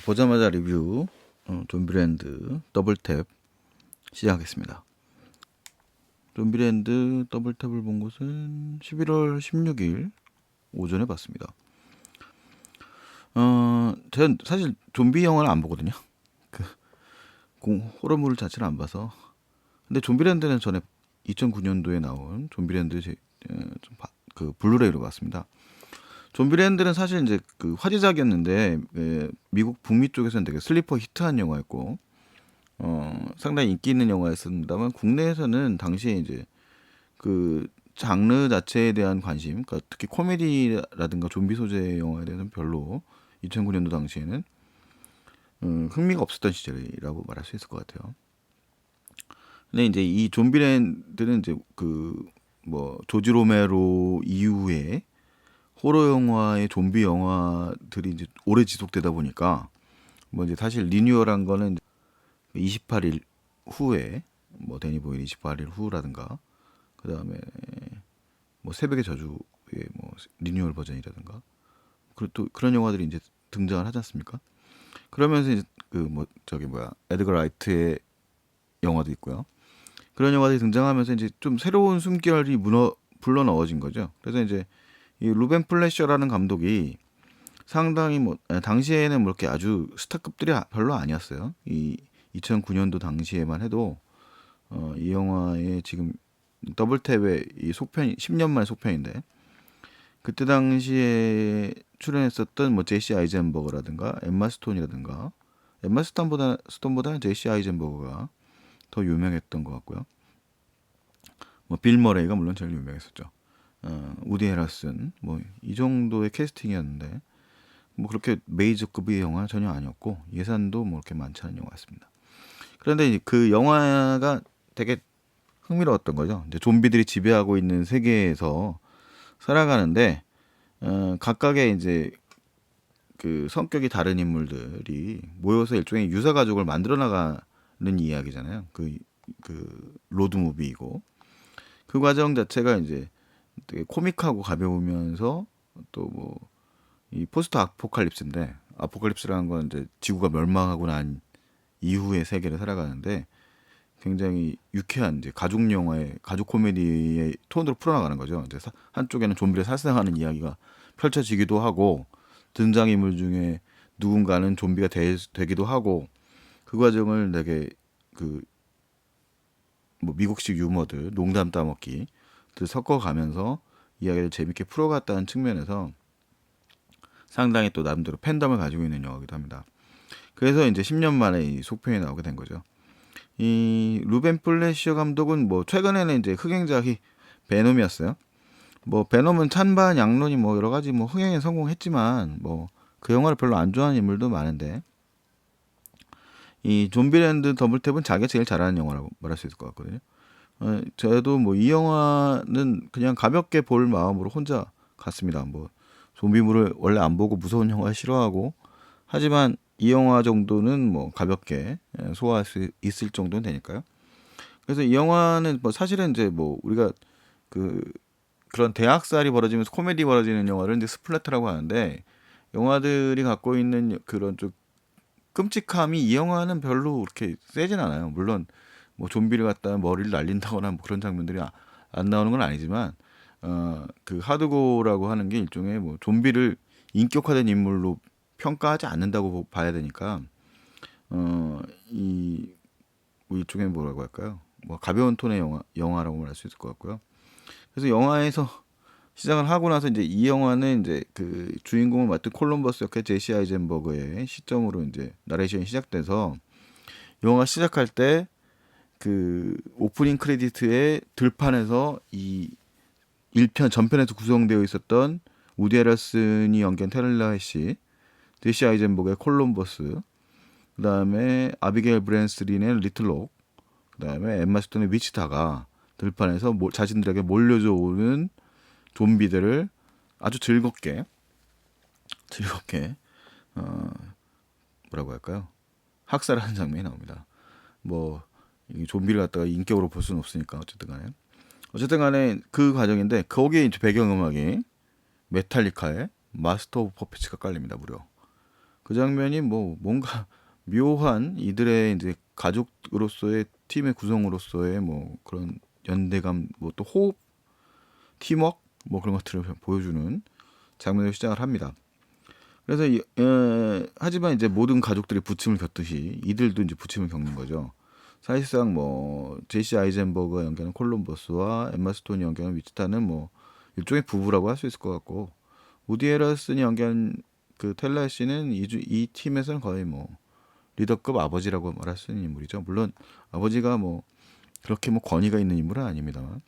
보자마자 리뷰 좀비랜드 더블탭 시작하겠습니다. 좀비랜드 더블탭을 본 것은 11월 16일 오전에 봤습니다. 저는 사실 좀비 영화를 안 보거든요. 그 호러물 자체를 안 봐서. 근데 좀비랜드는 전에 2009년도에 나온 좀비랜드 그 블루레이로 봤습니다. 좀비랜드는 사실 이제 그 화제작이었는데 미국 북미 쪽에서는 되게 슬리퍼 히트한 영화였고 상당히 인기 있는 영화였습니다만 국내에서는 당시에 이제 그 장르 자체에 대한 관심, 그러니까 특히 코미디라든가 좀비 소재 영화에 대해서는 별로 2009년도 당시에는 흥미가 없었던 시절이라고 말할 수 있을 것 같아요. 근데 이제 이 좀비랜드는 이제 그 뭐 조지 로메로 이후에 호러 영화의 좀비 영화들이 이제 오래 지속되다 보니까 뭐 이제 사실 리뉴얼한 거는 28일 후에 뭐 데니 보일 28일 후라든가 그다음에 뭐 새벽의 저주의 뭐 리뉴얼 버전이라든가 또 그런 영화들이 이제 등장을 하지 않습니까? 그러면서 이제 그 뭐 저기 뭐야 에드거 라이트의 영화도 있고요. 그런 영화들이 등장하면서 이제 좀 새로운 숨결이 불러 넣어진 거죠. 그래서 이제 이 루벤 플래셔라는 감독이 상당히 뭐 당시에는 뭐 이렇게 아주 스타급들이 별로 아니었어요. 이 2009년도 당시에만 해도 이 영화의 지금 더블탭의 이 속편 10년 만의 속편인데 그때 당시에 출연했었던 뭐 제시 아이젠버거라든가 엠마 스톤이라든가 엠마 스톤보다는 제시 아이젠버거가 더 유명했던 것 같고요. 뭐 빌 머레이가 물론 제일 유명했었죠. 우디 헤럴슨 뭐 이 정도의 캐스팅이었는데 뭐 그렇게 메이저급의 영화 전혀 아니었고 예산도 뭐 그렇게 많지 않은 영화였습니다. 그런데 이제 그 영화가 되게 흥미로웠던 거죠. 이제 좀비들이 지배하고 있는 세계에서 살아가는데 각각의 이제 그 성격이 다른 인물들이 모여서 일종의 유사 가족을 만들어 나가는 이야기잖아요. 그 로드 무비이고 그 과정 자체가 이제 되게 코믹하고 가벼우면서 또 뭐 이 포스트 아포칼립스인데 아포칼립스라는 건 이제 지구가 멸망하고 난 이후의 세계를 살아가는데 굉장히 유쾌한 이제 가족 영화의 가족 코미디의 톤으로 풀어나가는 거죠. 이제 한쪽에는 좀비를 살생하는 이야기가 펼쳐지기도 하고 등장인물 중에 누군가는 좀비가 되기도 하고 그 과정을 되게 그 뭐 미국식 유머들 농담 따먹기 섞어가면서 이야기를 재밌게 풀어갔다는 측면에서 상당히 또 나름대로 팬덤을 가지고 있는 영화기도 합니다. 그래서 이제 10년 만에 이 속편이 나오게 된 거죠. 이 루벤 플래셔 감독은 뭐 최근에는 이제 흥행작이 베놈이었어요. 뭐 베놈은 찬반 양론이 뭐 여러 가지 뭐 흥행에 성공했지만 뭐 그 영화를 별로 안 좋아하는 인물도 많은데 이 좀비랜드 더블탭은 자기가 제일 잘하는 영화라고 말할 수 있을 것 같거든요. 저도 뭐 이 영화는 그냥 가볍게 볼 마음으로 혼자 갔습니다. 뭐 좀비물을 원래 안 보고 무서운 영화 싫어하고 하지만 이 영화 정도는 뭐 가볍게 소화할 수 있을 정도는 되니까요. 그래서 이 영화는 뭐 사실은 이제 뭐 우리가 그 그런 대학살이 벌어지면서 코미디 벌어지는 영화를 이제 스플래터라고 하는데 영화들이 갖고 있는 그런 좀 끔찍함이 이 영화는 별로 그렇게 세진 않아요. 물론 뭐 좀비를 갖다 머리를 날린다거나 뭐 그런 장면들이 안 나오는 건 아니지만 그 하드고라고 하는 게 일종의 뭐 좀비를 인격화된 인물로 평가하지 않는다고 봐야 되니까 이 뭐 일종의 뭐라고 할까요? 뭐 가벼운 톤의 영화라고 말할 수 있을 것 같고요. 그래서 영화에서 시작을 하고 나서 이제 이 영화는 이제 그 주인공을 맡은 콜럼버스 역의 제시 아이젠버그의 시점으로 이제 나레이션이 시작돼서 영화 시작할 때 그 오프닝 크레디트의 들판에서 이 1편 전편에서 구성되어 있었던 우디 헤럴슨이 연기한 테릴라 해시, 제시 아이젠버그의 콜럼버스, 그다음에 아비게일 브랜스린의 리틀록, 그다음에 엠마 스톤의 위치다가 들판에서 자신들에게 몰려져 오는 좀비들을 아주 즐겁게 뭐라고 할까요? 학살하는 장면이 나옵니다. 뭐 이 좀비를 갖다가 인격으로 볼 수는 없으니까 어쨌든 간에 그 과정인데 거기에 이제 배경음악이 메탈리카의 마스터 오브 퍼피츠가 깔립니다. 무려 그 장면이 뭐 뭔가 묘한 이들의 이제 가족으로서의 팀의 구성으로서의 뭐 그런 연대감, 뭐 또 호흡, 팀워크 뭐 그런 것들을 보여주는 장면으로 시작을 합니다. 그래서 하지만 이제 모든 가족들이 부침을 겪듯이 이들도 이제 부침을 겪는 거죠. 사실상 뭐 제시 아이젠버그가 연기하는 콜럼버스와 엠마 스톤이 연기하는 위치타는 뭐 일종의 부부라고 할 수 있을 것 같고, 우디 에러슨이 연기한 그 텔라 씨는 이 팀에서는 거의 뭐 리더급 아버지라고 말할 수 있는 인물이죠. 물론 아버지가 뭐 그렇게 뭐 권위가 있는 인물은 아닙니다만.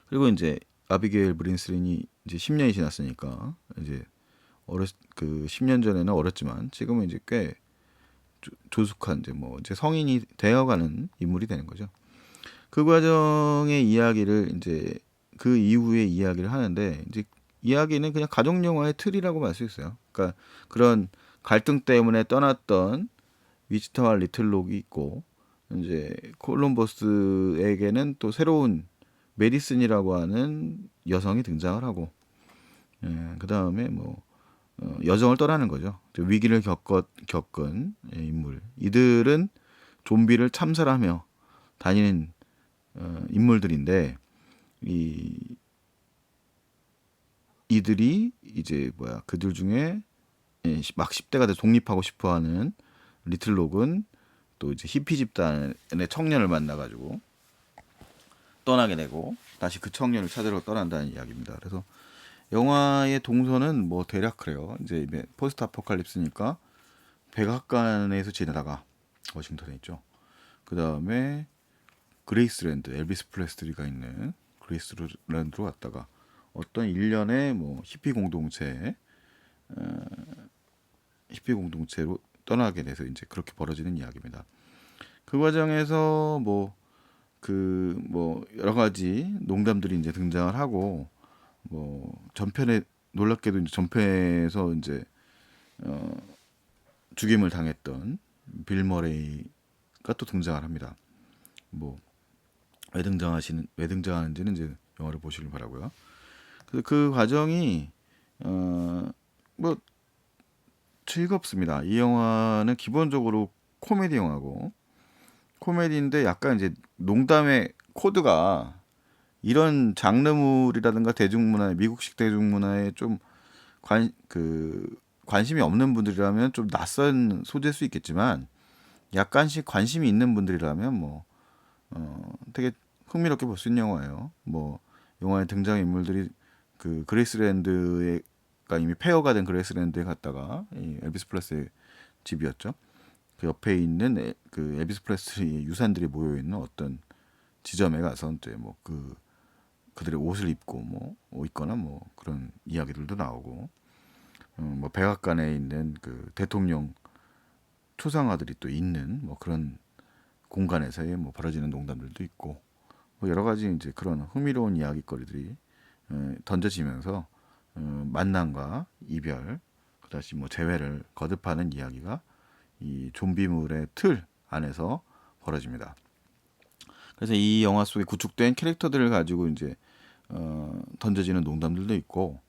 그리고 이제 아비게일 브린슬린이 이제 10년이 지났으니까 이제 그 10년 전에는 어렸지만 지금은 이제 꽤 조숙한 이제 뭐 이제 성인이 되어가는 인물이 되는 거죠. 그 과정의 이야기를 이제 그 이후의 이야기를 하는데, 이제 이야기는 그냥 가족 영화의 틀이라고 말 수 있어요. 그러니까 그런 갈등 때문에 떠났던 위치터와 리틀록이 있고, 이제 콜럼버스에게는 또 새로운 메디슨이라고 하는 여성이 등장을 하고, 그 다음에 뭐 여정을 떠나는 거죠. 위기를 겪은 인물. 이들은 좀비를 참살하며 다니는 인물들인데, 이 이들이 이제 뭐야 그들 중에 막 10대가 돼 독립하고 싶어하는 리틀록은 또 이제 히피 집단의 청년을 만나가지고 떠나게 되고 다시 그 청년을 찾으러 떠난다는 이야기입니다. 그래서 영화의 동선은 뭐 대략 그래요. 이제 포스트 아포칼립스니까 백악관에서 지내다가 워싱턴에 있죠. 그 다음에 그레이스랜드, 엘비스 프레슬리가 있는 그레이스랜드로 갔다가 어떤 일련의 뭐 히피 공동체로 떠나게 돼서 이제 그렇게 벌어지는 이야기입니다. 그 과정에서 뭐 여러 가지 농담들이 이제 등장을 하고, 뭐 전편에 놀랍게도 이제 전편에서 이제 죽임을 당했던 빌 머레이가 또 등장을 합니다. 뭐 왜 등장하는지는 이제 영화를 보시길 바라고요. 그래서 그 과정이 뭐 즐겁습니다. 이 영화는 기본적으로 코미디 영화고, 코미디인데 약간 이제 농담의 코드가 이런 장르물이라든가 대중문화, 미국식 대중문화에 좀 관심이 없는 분들이라면 좀 낯선 소재일 수 있겠지만, 약간씩 관심이 있는 분들이라면 뭐 되게 흥미롭게 볼 수 있는 영화예요. 뭐 영화의 등장 인물들이 그 그레이스랜드가 이미 폐허가 된 그레이스랜드에 갔다가 이 엘비스 프레슬리의 집이었죠. 그 옆에 있는 그 엘비스 프레슬리의 유산들이 모여 있는 어떤 지점에 가서 이제 뭐 그들의 옷을 입고 뭐 있거나 뭐 그런 이야기들도 나오고, 뭐 백악관에 있는 그 대통령 초상화들이 또 있는 뭐 그런 공간에서의 뭐 벌어지는 농담들도 있고, 뭐 여러 가지 이제 그런 흥미로운 이야기거리들이 던져지면서 만남과 이별, 그다시 뭐 재회를 거듭하는 이야기가 이 좀비물의 틀 안에서 벌어집니다. 그래서 이 영화 속에 구축된 캐릭터들을 가지고 이제 던져지는 농담들도 있고,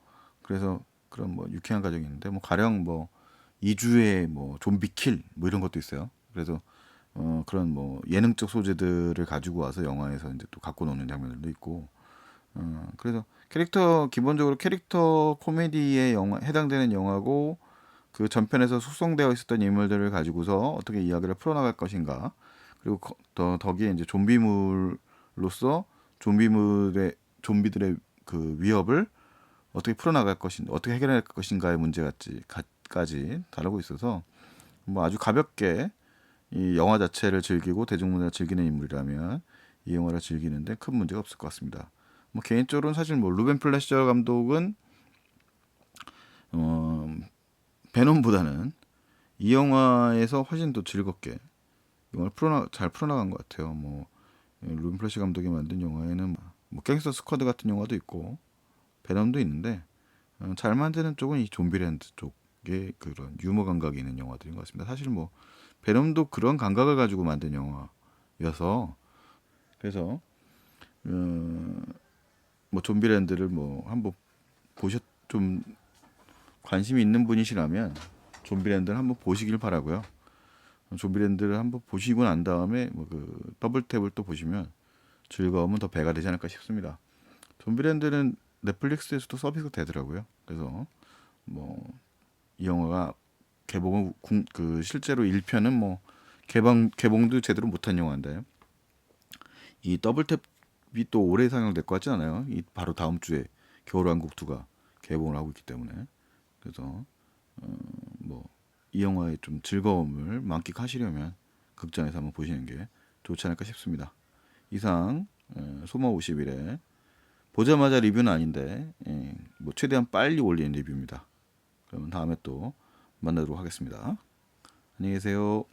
그래서 그런 뭐 유쾌한 가정이 있는데, 뭐 가령 뭐 2주의 뭐 좀비 킬 뭐 이런 것도 있어요. 그래서 그런 뭐 예능적 소재들을 가지고 와서 영화에서 이제 또 갖고 노는 장면들도 있고, 그래서 기본적으로 캐릭터 코미디에 해당되는 영화고, 그 전편에서 숙성되어 있었던 인물들을 가지고서 어떻게 이야기를 풀어나갈 것인가, 그리고 덕에 이제 좀비물로서 좀비들의 그 위협을 어떻게 풀어나갈 것인가, 어떻게 해결할 것인가의 문제까지 다루고 있어서 뭐 아주 가볍게 이 영화 자체를 즐기고 대중문화를 즐기는 인물이라면 이 영화를 즐기는데 큰 문제가 없을 것 같습니다. 뭐 개인적으로는 사실 뭐 루벤 플래셔 감독은 어, 베놈보다는 이 영화에서 훨씬 더 즐겁게 영화를 잘 풀어나간 것 같아요. 뭐 루벤 플래셔 감독이 만든 영화에는 뭐 갱스터 스쿼드 같은 영화도 있고 베놈도 있는데, 잘 만드는 쪽은 이 좀비랜드 쪽의 그런 유머 감각이 있는 영화들인 것 같습니다. 사실 뭐 베놈도 그런 감각을 가지고 만든 영화여서, 그래서 뭐 좀비랜드를 뭐 한번 좀 관심이 있는 분이시라면 좀비랜드를 한번 보시길 바라고요. 좀비랜드를 한번 보시고 난 다음에 뭐 그 더블탭을 또 보시면 즐거움은 더 배가 되지 않을까 싶습니다. 좀비랜드는 넷플릭스에서도 서비스가 되더라고요. 그래서 뭐 이 영화가 개봉을 그 실제로 1편은 뭐 개봉도 제대로 못한 영화인데 이 더블탭이 또 올해 상영될 것 같지 않아요? 이 바로 다음 주에 겨울왕국 2가 개봉을 하고 있기 때문에 그래서 뭐 이 영화의 좀 즐거움을 만끽하시려면 극장에서 한번 보시는 게 좋지 않을까 싶습니다. 이상 소마 50일에 보자마자 리뷰는 아닌데 뭐 최대한 빨리 올리는 리뷰입니다. 그러면 다음에 또 만나도록 하겠습니다. 안녕히 계세요.